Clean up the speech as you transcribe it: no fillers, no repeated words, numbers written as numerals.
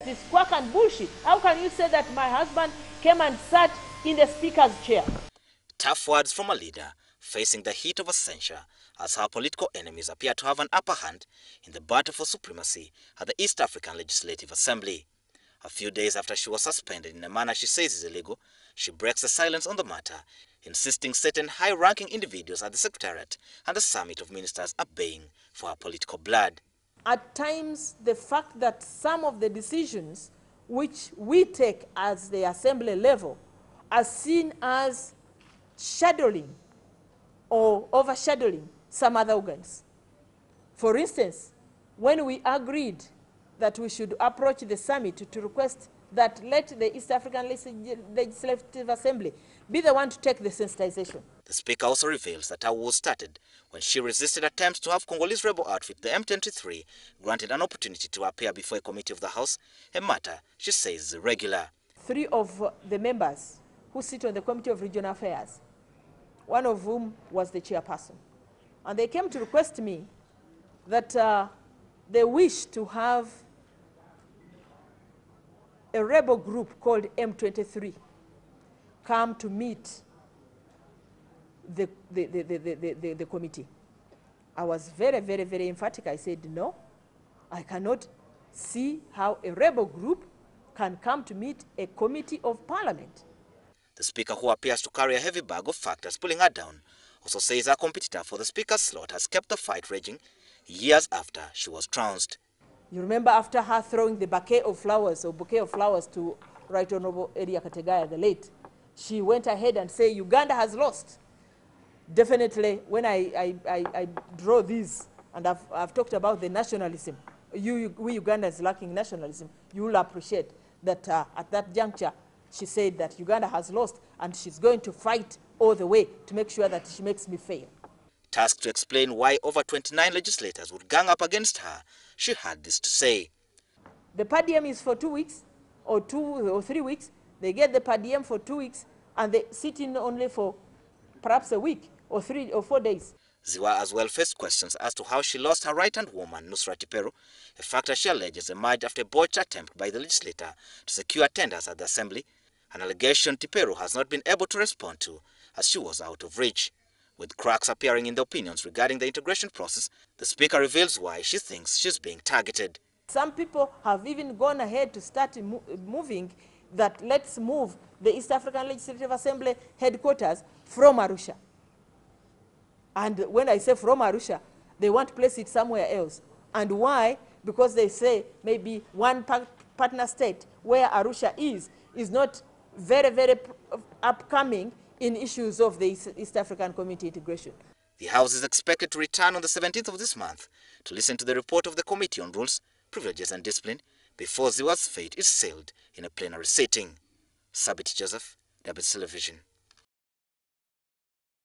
This quack and bullshit. How can you say that my husband came and sat in the speaker's chair? Tough words from a leader facing the heat of censure as her political enemies appear to have an upper hand in the battle for supremacy at the East African Legislative Assembly. A few days after she was suspended in a manner she says is illegal, she breaks the silence on the matter, insisting certain high-ranking individuals at the secretariat and the summit of ministers are baying for her political blood. At times, the fact that some of the decisions which we take as the assembly level are seen as shadowing or overshadowing some other organs. For instance, when we agreed that we should approach the summit to request that let the East African Legislative Assembly be the one to take the sensitization. The speaker also reveals that her war started when she resisted attempts to have Congolese rebel outfit, the M23, granted an opportunity to appear before a committee of the House, a matter she says is irregular. 3 of the members who sit on the Committee of Regional Affairs, one of whom was the chairperson, and they came to request me that they wish to have a rebel group called M23 come to meet the committee. I was very, very, very emphatic. I said, no, I cannot see how a rebel group can come to meet a committee of parliament. The speaker, who appears to carry a heavy bag of factors pulling her down, also says her competitor for the speaker's slot has kept the fight raging years after she was trounced. You remember after her throwing the bouquet of flowers to Right Honorable Elia Kategaya, the late, she went ahead and said, Uganda has lost. Definitely, when I draw these, and I've talked about the nationalism, we Ugandans lacking nationalism, you will appreciate that at that juncture, she said that Uganda has lost, and she's going to fight all the way to make sure that she makes me fail. Tasked to explain why over 29 legislators would gang up against her, she had this to say. The per diem is for 2 weeks, or 2 or 3 weeks. They get the per diem for 2 weeks, and they sit in only for perhaps a week, or 3 or 4 days. Zziwa as well faced questions as to how she lost her right-hand woman, Nusra Tiperu, a factor she alleges emerged after a botched attempt by the legislator to secure attendance at the assembly, an allegation Tiperu has not been able to respond to as she was out of reach. With cracks appearing in the opinions regarding the integration process, the speaker reveals why she thinks she's being targeted. Some people have even gone ahead to start moving that let's move the East African Legislative Assembly headquarters from Arusha. And when I say from Arusha, they want to place it somewhere else. And why? Because they say maybe one partner state where Arusha is not very, very upcoming in issues of the East African community integration. The House is expected to return on the 17th of this month to listen to the report of the Committee on Rules, Privileges and Discipline before Zziwa's fate is sealed in a plenary sitting. Sabit Joseph, WS Television.